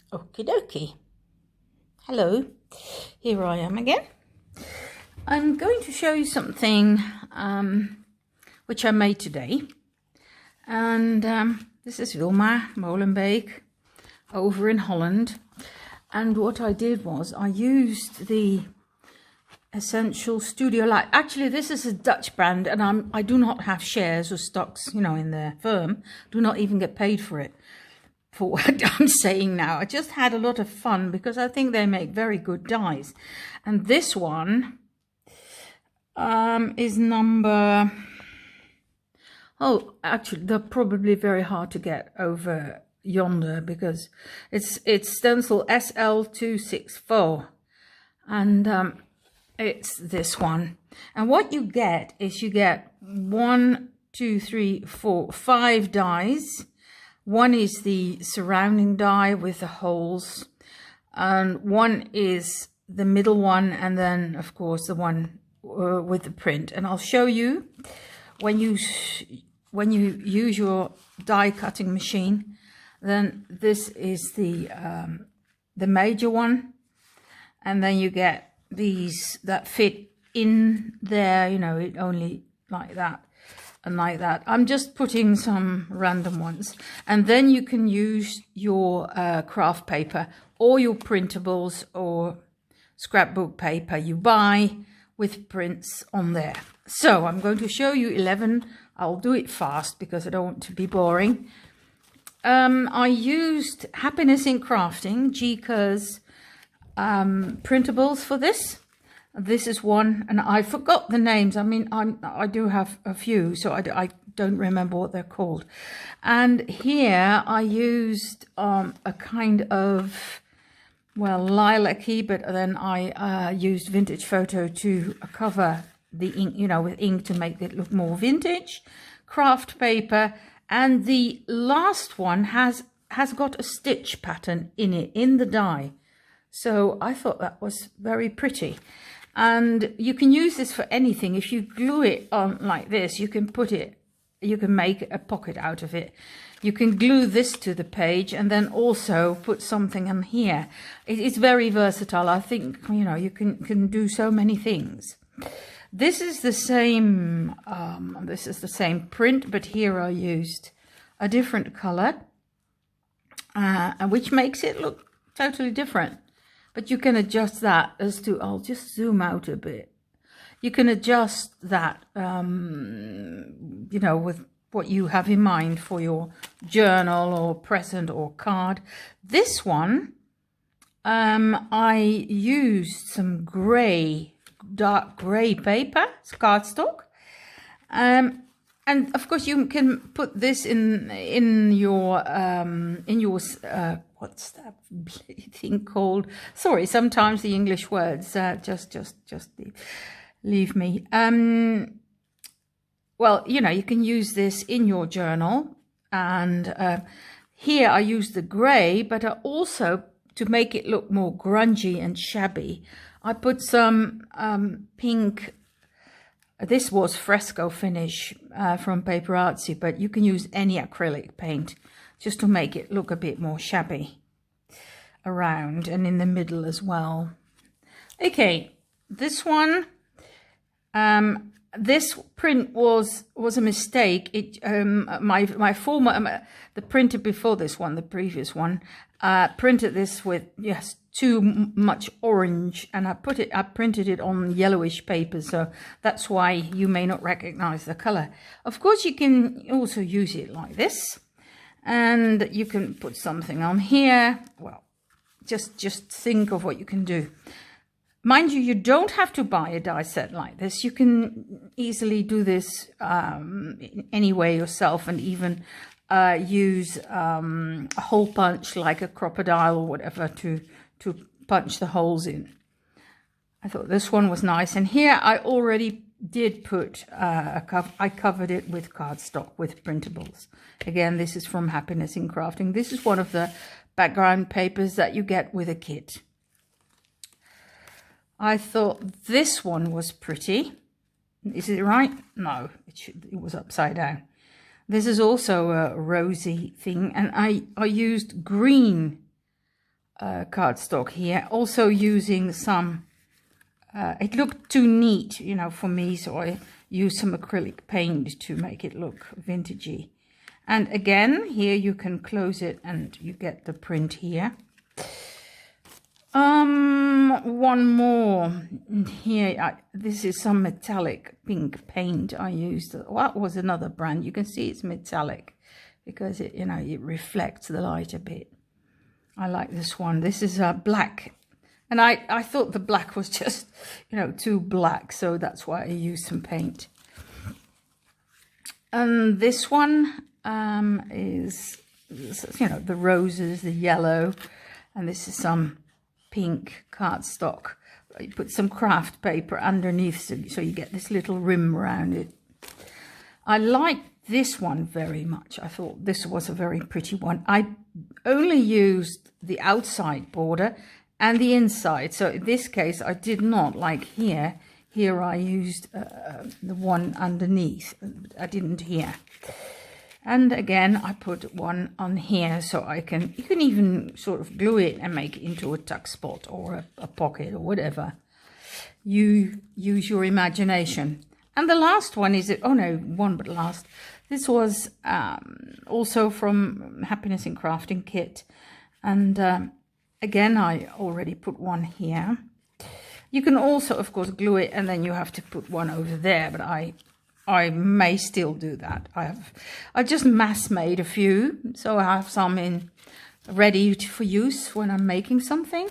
Okie dokie. Hello, here I am again. I'm going to show you something which I made today. And this is Wilma Molenbeek over in Holland. And what I did was I used the Essential Studio Light. Actually, this is a Dutch brand, and I do not have shares or stocks, in the firm. Do not even get paid for it. For what I'm saying now, I just had a lot of fun because I think they make very good dyes. And this one is number. Oh, actually, they're probably very hard to get over yonder because it's stencil SL264, and it's this one. And what you get is you get 1, 2, 3, 4, 5 dyes. One is the surrounding die with the holes, and one is the middle one, and then of course the one with the print. And I'll show you when you use your die cutting machine. Then this is the major one, and then you get these that fit in there. It only like that. And like that. I'm just putting some random ones, and then you can use your craft paper or your printables or scrapbook paper you buy with prints on there. So I'm going to show you 11. I'll do it fast because I don't want to be boring. I used Happiness in Crafting, Gika's printables for this. This is one, and I forgot the names. I mean, I do have a few, so I don't remember what they're called. And here I used a kind of, well, lilac-y, but then I used Vintage Photo to cover the ink, with ink to make it look more vintage. Craft paper, and the last one has got a stitch pattern in it, in the die. So I thought that was very pretty. And you can use this for anything. If you glue it on like this, you can make a pocket out of it. You can glue this to the page and then also put something in here. It's very versatile. I think, you can do so many things. This is the same, print, but here I used a different color, which makes it look totally different. But you can adjust that as to, I'll just zoom out a bit. You can adjust that, with what you have in mind for your journal or present or card. This one, I used some dark gray paper, cardstock. And of course you can put this in your what's that thing called? Sorry, sometimes the English words just leave me. Well, you can use this in your journal, and here I use the grey, but I also, to make it look more grungy and shabby, I put some pink. This was fresco finish from Paper Artsy, but you can use any acrylic paint just to make it look a bit more shabby around and in the middle as well. Okay, this one, this print was a mistake. It my former the printer before this one, the previous one, printed this with too much orange, and I printed it on yellowish paper, so that's why you may not recognize the color. Of course, you can also use it like this, and you can put something on here. Well, just think of what you can do. Mind you, you don't have to buy a die set like this. You can easily do this anyway yourself, and even use a hole punch like a crocodile or whatever to punch the holes in. I thought this one was nice, and here I already did put I covered it with cardstock with printables. Again, this is from Happiness in Crafting. This is one of the background papers that you get with a kit. I thought this one was pretty. Is it right? No, it was upside down. This is also a rosy thing, and I used green cardstock here. Also using some, it looked too neat, you know, for me, so I used some acrylic paint to make it look vintagey. And again, here you can close it and you get the print here. One more here. This is some metallic pink paint I used. That was another brand. You can see it's metallic because it, you know, it reflects the light a bit. I like this one. This is black, and I thought the black was just, you know, too black, so that's why I used some paint. And this one is, you know, the roses, the yellow, and this is some pink cardstock. You put some craft paper underneath so you get this little rim around it. I like this one very much. I thought this was a very pretty one. I only used the outside border and the inside. So in this case, I did not, like here. Here I used the one underneath. I didn't here. And again, I put one on here so you can even sort of glue it and make it into a tuck spot or a pocket or whatever. You use your imagination. And the last one is, oh no, one but last. This was also from Happiness in Crafting kit. And again, I already put one here. You can also, of course, glue it and then you have to put one over there, but I may still do that. I just mass made a few, so I have some in ready for use when I'm making something.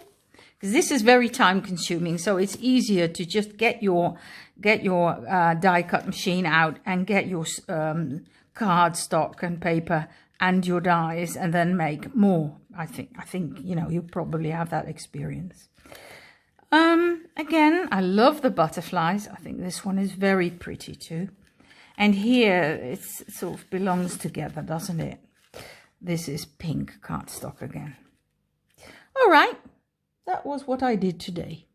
Because this is very time consuming, so it's easier to just get your die cut machine out and get your cardstock and paper and your dies and then make more. I think you know, you probably have that experience. Again, I love the butterflies. I think this one is very pretty too. And here it sort of belongs together, doesn't it? This is pink cardstock again. All right, that was what I did today.